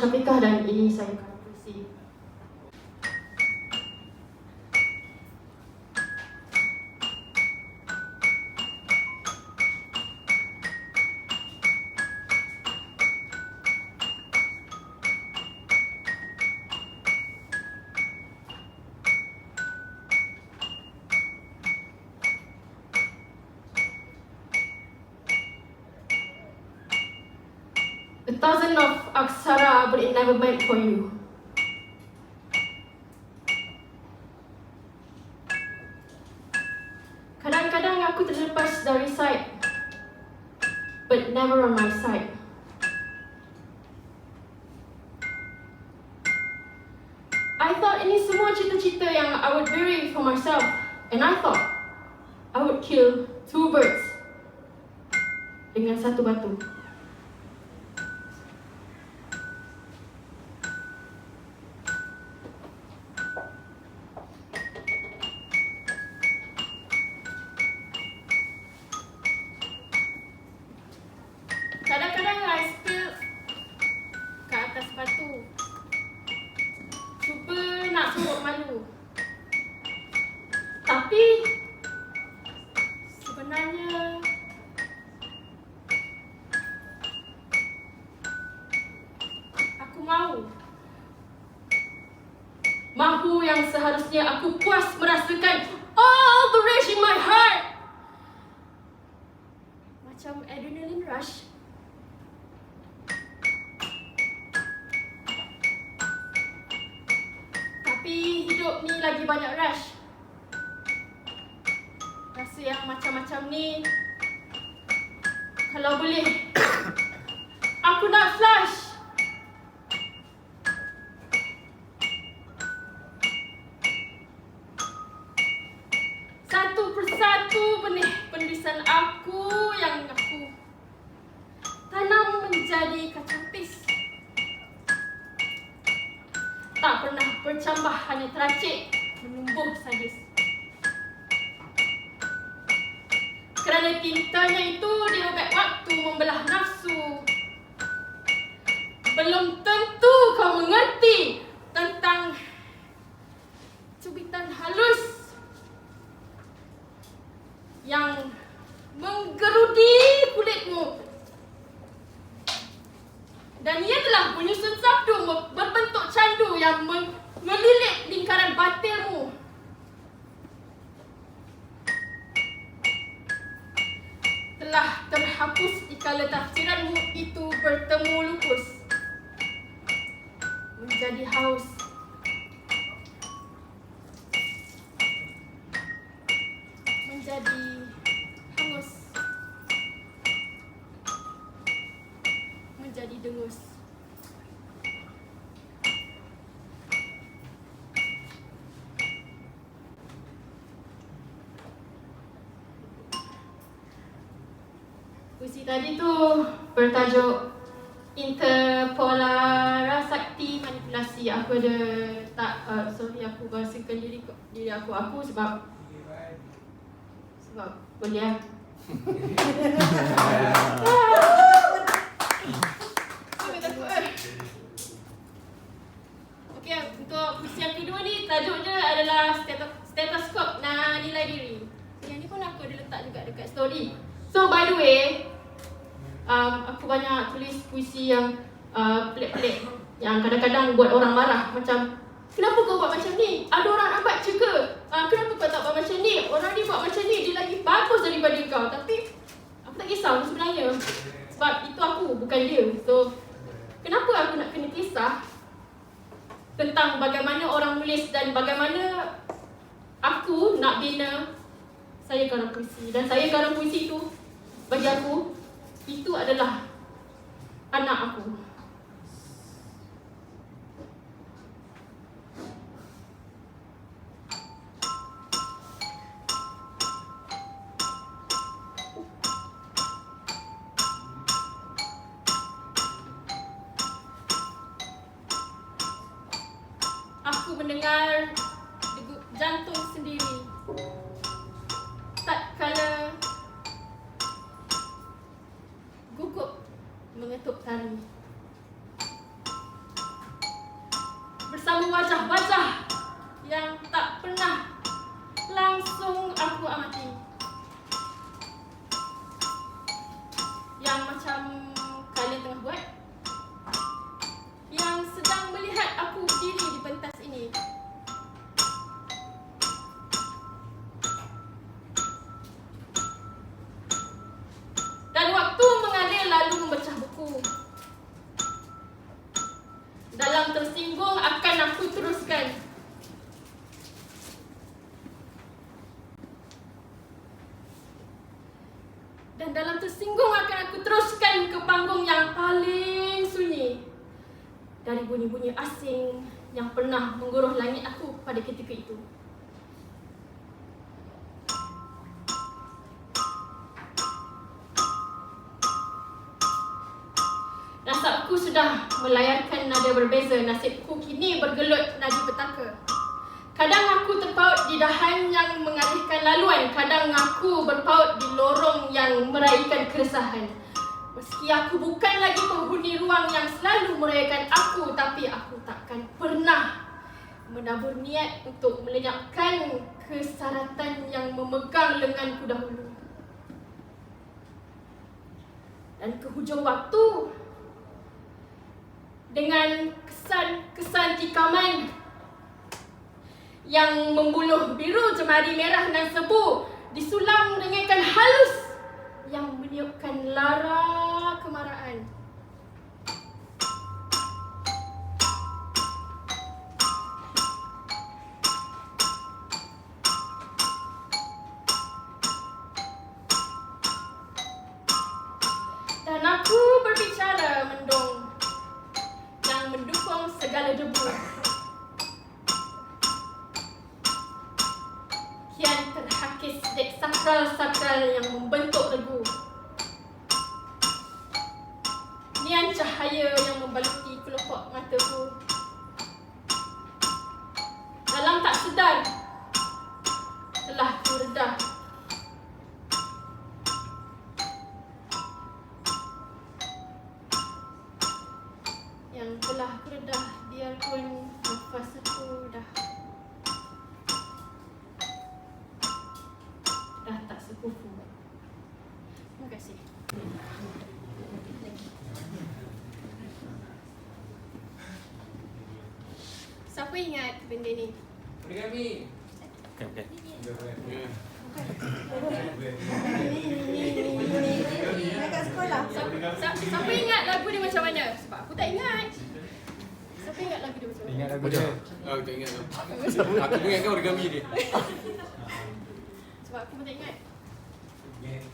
Syafiqah dan ini saya Karang Puisi. A thousand of aksara, but it never meant for you. Kadang-kadang aku terlepas dari sight, but never on my side. I thought ini semua cita-cita yang I would bury for myself, and I thought I would kill 2 birds dengan 1 batu. Kadang-kadang I spill ke atas batu, cuba nak sorok malu. Tapi sebenarnya aku mahu yang seharusnya aku puas merasakan all the rage in my heart. Macam adrenaline rush. Tapi hidup ni lagi banyak rush. Rasa yang macam-macam ni, kalau boleh aku nak flash. Satu persatu benih penulisan aku yang aku tanam menjadi kacang pis. Tak pernah bercambah, hanya teracik, menumbuh sadis. Kerana tintanya itu dirobek waktu membelah nafsu. Belum tentu kau mengerti tentang cubitan halus yang menggerudi kulitmu. Dan ia telah menyusun sabdu berbentuk candu yang melilit lingkaran batilmu. Telah terhapus dikala tafsiranmu itu bertemu lupus. Menjadi haus. Menjadi hangus. Menjadi dengus. Puisi tadi tu bertajuk Interpolarasakti Manipulasi. Aku ada aku bahasakan diri aku sebab boleh. Okey, untuk puisi yang kedua ni tajuknya adalah stetoskop dan nilai diri. Yang ni pun aku ada letak juga dekat story. So by the way, aku banyak tulis puisi yang pelik-pelik, yang kadang-kadang buat orang marah. Macam, kenapa kau buat macam ni? Ada orang nak baca ke? Kenapa kau tak buat macam ni? Orang ni buat macam ni, dia lagi bagus daripada kau. Tapi aku tak kisah sebenarnya, sebab itu aku, bukan dia. So kenapa aku nak kena kisah tentang bagaimana orang nulis dan bagaimana aku nak bina saya Karang Puisi. Dan saya Karang Puisi tu, bagi aku, itu adalah anak aku. Aku mendengar degup jantung sendiri tak kala gugup mengetuk tali. Dan dalam tersinggung akan aku teruskan ke panggung yang paling sunyi dari bunyi-bunyi asing yang pernah mengguruh langit aku pada ketika itu. Nasabku sudah melayarkan nada berbeza, nasibku kini bergelut nadi petaka. Kadang aku terpaut di dahan yang mengalihkan laluan, kadang aku berpaut di lorong yang meraihkan keresahan. Meski aku bukan lagi penghuni ruang yang selalu merayakan aku, tapi aku takkan pernah menabur niat untuk melenyapkan kesaratan yang memegang lenganku dahulu. Dan ke hujung waktu, dengan kesan-kesan tikaman yang membuluh biru jemari merah dan sebu disulam dengan halus yang meniupkan lara kemarahan. Dan aku berbicara mendung yang mendukung segala debu. Kian terhakis dek sakral-sakral yang membentuk regu. Nian cahaya yang membaluti kelopak mataku. Dalam tak sedar telah kuredah. Yang telah kuredah biarpun nafas aku dah tak sekufu. Terima kasih. Siapa ingat benda ni? Origami. Okey. Kat sekolah. Siapa ingat lagu dia macam mana? Sebab aku tak ingat. Siapa ingat lagu dia macam mana? Ingat lagu dia. Oh, tak ingat. Aku ingat kan origami dia. Sebab aku pun tak ingat.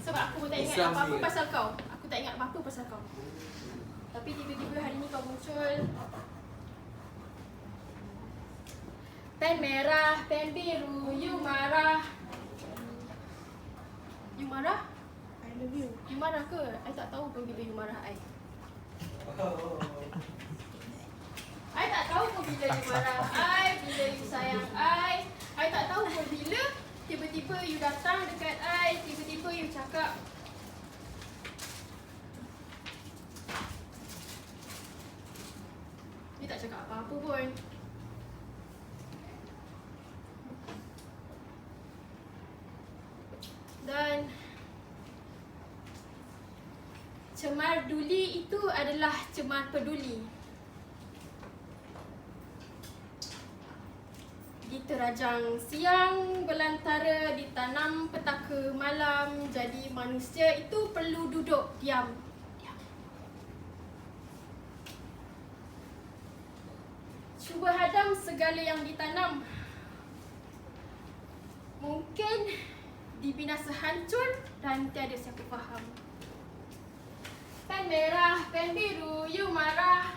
Sebab aku pun tak ingat Islam apa-apa ni. pasal kau. Aku tak ingat apa-apa pasal kau. Tapi tiba-tiba hari ni kau muncul. Pen merah, pen biru, you marah. You marah? I love you. You marah ke? I tak tahu pun bila you marah I. I tak tahu pun bila you marah I, bila you sayang I. I tak tahu pun bila tiba-tiba you datang dekat I, tiba-tiba you cakap you tak cakap apa-apa pun. Dan cemar duli itu adalah cemar peduli. Di terajang siang belantara ditanam petaka malam, jadi manusia itu perlu duduk diam. Cuba hadam segala yang ditanam. Mungkin dibinasa hancur dan tiada siapa faham. Pen merah, pen biru, you marah.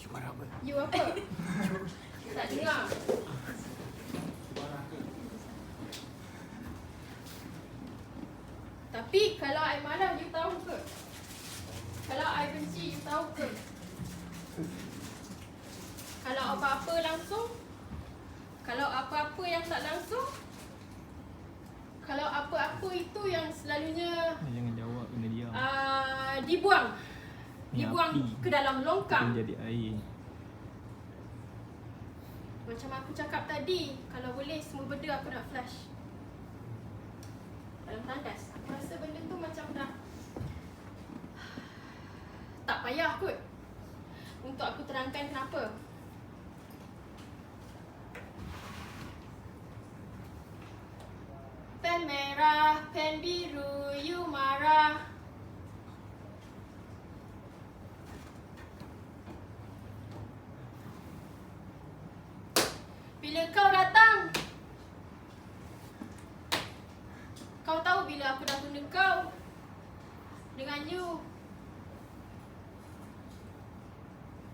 You marah apa? You apa? Tak dengar. Tapi kalau I marah, you tahu ke? Kalau I benci, you tahu ke? Kalau apa-apa langsung, kalau apa-apa yang tak langsung, kalau apa-apa itu yang selalunya Jangan jawab, kena diam. dibuang Ni dibuang api. ke dalam longkang. Akan jadi air. Macam aku cakap tadi, kalau boleh semua benda aku nak flash dalam tandas. Aku rasa benda tu macam dah tak payah kot untuk aku terangkan kenapa. Pen merah, pen biru, you marah. Bila kau datang, bila aku dah tunda kau dengan you.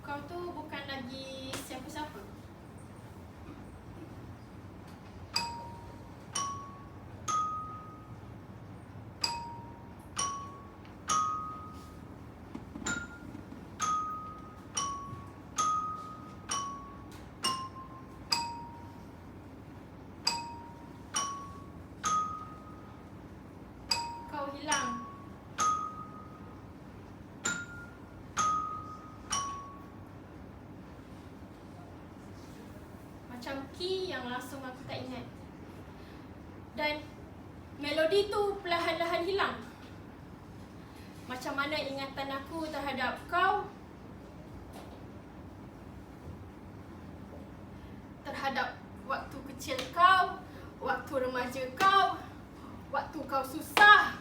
Kau tu bukan lagi siapa-siapa. Kau hilang. Macam key yang langsung aku tak ingat. Dan melodi tu perlahan-lahan hilang. Macam mana ingatan aku terhadap kau, terhadap waktu kecil kau, waktu remaja kau, waktu kau susah,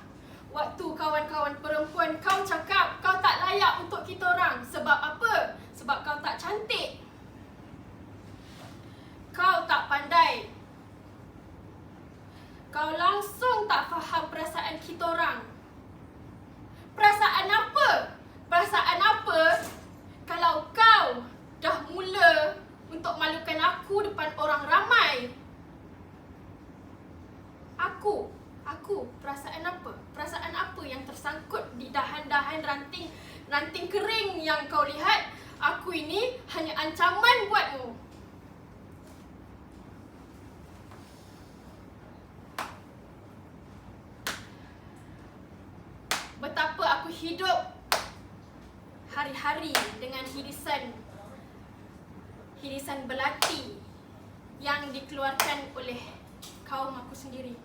waktu kawan-kawan perempuan kau cakap kau tak layak untuk kita orang. Sebab apa? Sebab kau tak cantik, kau tak pandai, kau langsung tak faham perasaan kita orang. Perasaan apa? Perasaan apa kalau kau dah mula untuk malukan aku depan orang ramai? Aku, perasaan apa? Perasaan apa yang tersangkut di dahan-dahan ranting kering yang kau lihat? Aku ini hanya ancaman buatmu. Betapa aku hidup hari-hari dengan hirisan belati yang dikeluarkan oleh kaum aku sendiri.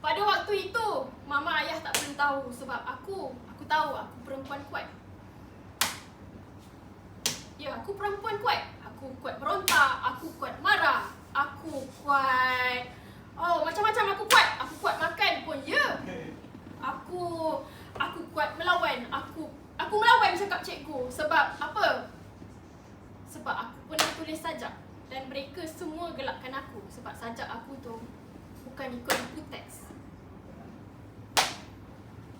Pada waktu itu, mama ayah tak perlu tahu sebab aku tahu aku perempuan kuat. Ya, aku perempuan kuat. Aku kuat berontak, aku kuat marah, aku kuat macam-macam aku kuat. Aku kuat makan pun, ya. Aku kuat melawan. Aku melawan cakap cikgu. Sebab apa? Sebab aku pernah tulis sajak dan mereka semua gelakkan aku sebab sajak aku tu bukan ikut buku teks.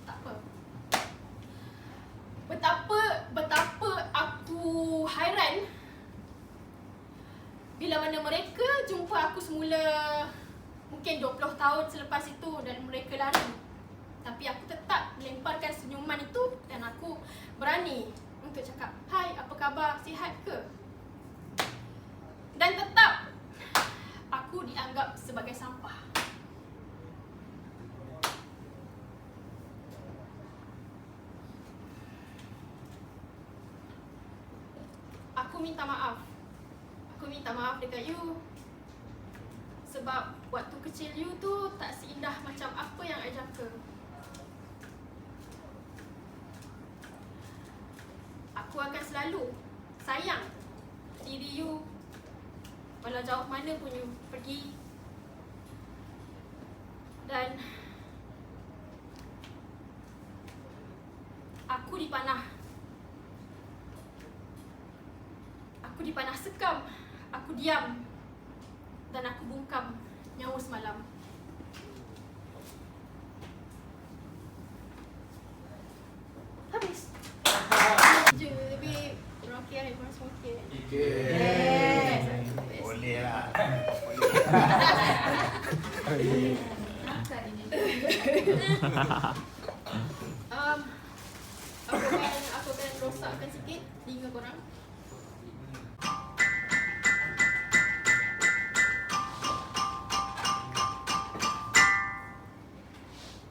Tak apa. Betapa aku hairan bila mana mereka jumpa aku semula mungkin 20 tahun selepas itu dan mereka lari. Tapi aku tetap melemparkan senyuman itu dan aku berani untuk cakap, "Hai, apa khabar? Sihat ke?" Dan tetap aku dianggap sebagai sampah. Aku minta maaf. Aku minta maaf dekat you. Sebab waktu kecil you tu tak seindah macam apa yang I jangka. Aku akan selalu sayang diri you walau jauh mana pun you pergi. Dan aku dipanah. Aku dipanah sekam. Aku diam. Dan aku bungkam nyawa semalam. Habis. Je, babe. Korang okey kan? Korang semua okey kan? Yes. Boleh lah. Aku akan rosakkan sikit telinga korang.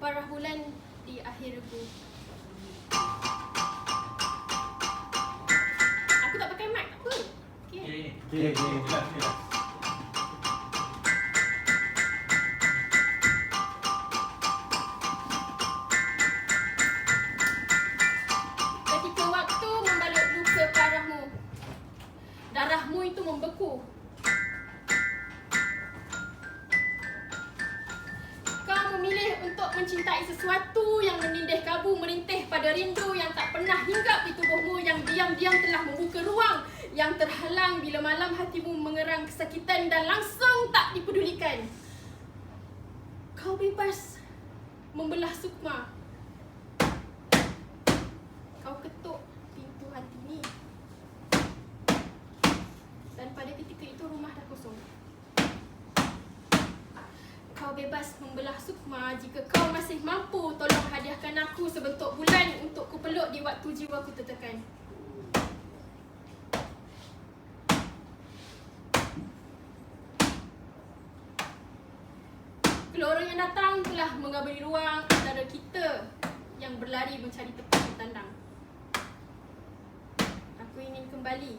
Parah bulan di akhir regu. Aku tak pakai mic, tak apa. Okay. Okay, jelas. Ketika waktu membalut luka parahmu, darahmu itu membeku. Kau memilih untuk untuk mencintai sesuatu yang menindih kabu merintih pada rindu yang tak pernah hinggap di tubuhmu, yang diam-diam telah membuka ruang yang terhalang bila malam hatimu mengerang kesakitan dan langsung tak dipedulikan. Kau bebas membelah sukma. Kau ketuk pintu hati ni. Dan pada ketika itu rumah dah kosong. Kau bebas membelah sukma jika kau masih mampu tolong hadiahkan aku sebentuk bulan untuk ku peluk di waktu jiwaku tertekan. Gelora yang datang telah mengabari ruang antara kita yang berlari mencari tempat bertandang. Aku ingin kembali.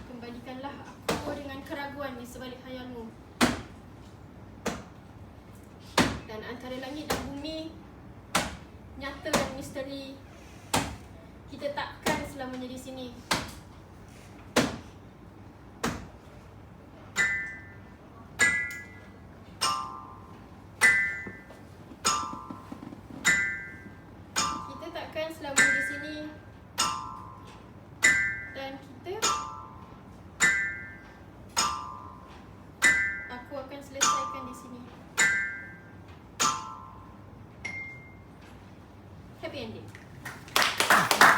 Kembalikanlah aku dengan keraguan di sebalik khayalmu. Dan antara langit dan bumi, nyata dan misteri, kita takkan selamanya di sini. Kita takkan selamanya di sini. Dan aku akan selesaikan di sini. Happy ending.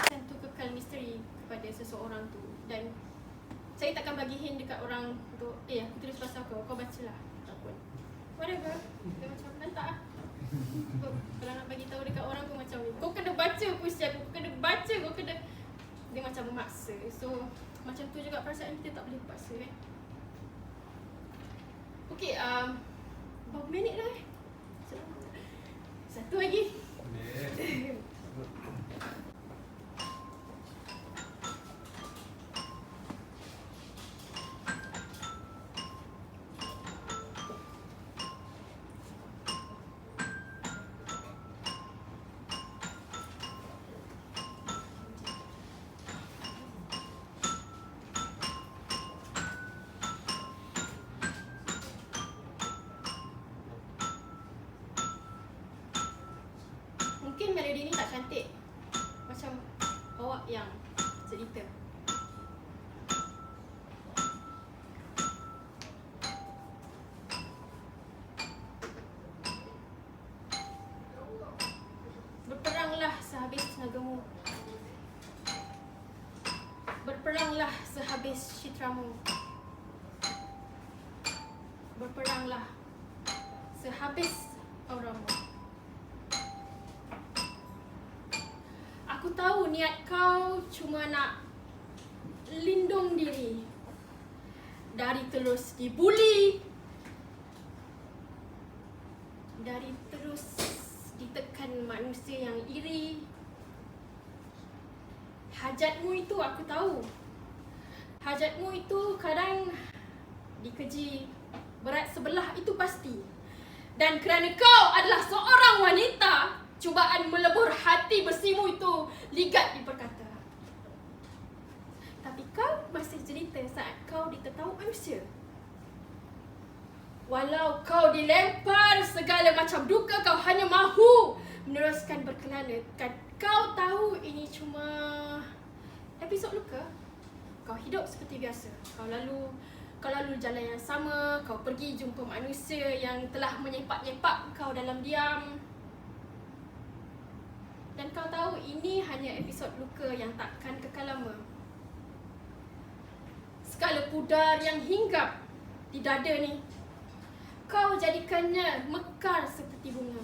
Tentu kekal misteri kepada seseorang tu. Dan saya takkan bagi hint dekat orang untuk aku tulis pasal kau bacalah. Ataupun whatever. Dia macam nantak lah. Kalau nak bagi tahu dekat orang pun macam ni, kau kena baca puisi aku, kau kena baca, kau kena. Dia macam memaksa. So macam tu juga perasaan kita, tak boleh paksa kan. Okay, berapa minit dah Satu lagi. Mungkin melodi ni tak cantik macam awak yang cerita. Berperanglah sehabis tenagamu. Berperanglah sehabis citramu. Berperanglah sehabis auramu. Aku tahu niat kau cuma nak lindung diri dari terus dibuli, dari terus ditekan manusia yang iri. Hajatmu itu aku tahu. Hajatmu itu kadang dikeji berat sebelah, itu pasti. Dan kerana kau adalah seorang wanita, cubaan melebur hati besimu itu ligat diperkata. Tapi kau masih cerita saat kau ditertawa manusia. Walau kau dilempar segala macam duka, kau hanya mahu meneruskan berkelana. Kau tahu ini cuma episod luka. Kau hidup seperti biasa. Kau lalu jalan yang sama. Kau pergi jumpa manusia yang telah menyepak-nyepak kau dalam diam. Dan kau tahu ini hanya episod luka yang takkan kekal lama. Segala pudar yang hinggap di dada ni, kau jadikannya mekar seperti bunga.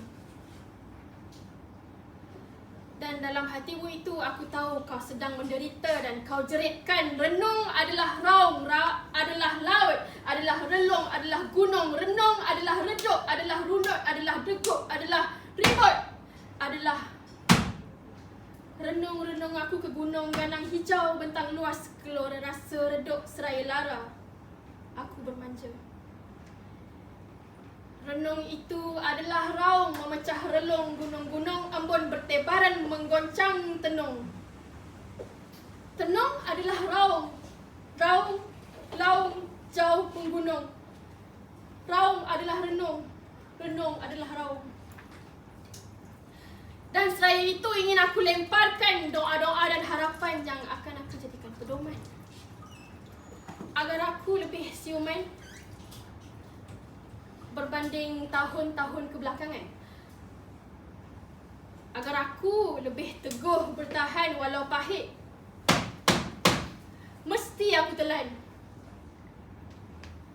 Dan dalam hatimu itu aku tahu kau sedang menderita dan kau jeritkan renung adalah raung, adalah laut, adalah relung, adalah gunung, renung adalah redup, adalah runut, adalah degup, adalah ribut, adalah renung-renung aku ke gunung ganang hijau bentang luas, gelora rasa redup seraya lara. Aku bermanja. Renung itu adalah raung memecah relung gunung-gunung, embun bertebaran menggoncang tenung. Tenung adalah raung, laung jauh menggunung. Raung adalah renung, renung adalah raung. Dan seraya itu ingin aku lemparkan doa-doa dan harapan yang akan aku jadikan pedoman. Agar aku lebih siuman berbanding tahun-tahun kebelakangan. Agar aku lebih teguh bertahan walau pahit. Mesti aku telan.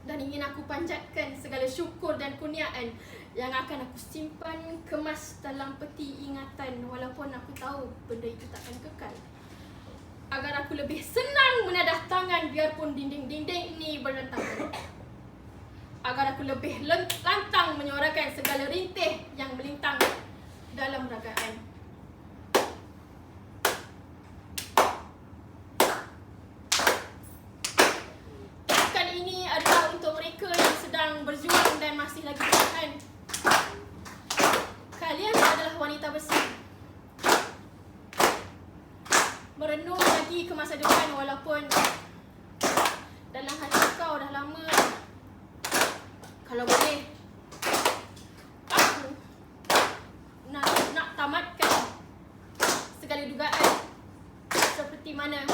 Dan ingin aku panjatkan segala syukur dan kurniaan yang akan aku simpan kemas dalam peti ingatan walaupun aku tahu benda itu takkan kekal. Agar aku lebih senang menadah tangan biarpun dinding-dinding ini berhentangan. Agar aku lebih lantang menyuarakan segala rintih yang melintang dalam ragaan. Bukan ini adalah untuk mereka yang sedang berjuang dan masih lagi bertahan. Kalian adalah wanita bersih. Merenung lagi ke masa depan walaupun dalam hati kau dah lama. Kalau boleh, aku nak tamatkan segala dugaan seperti mana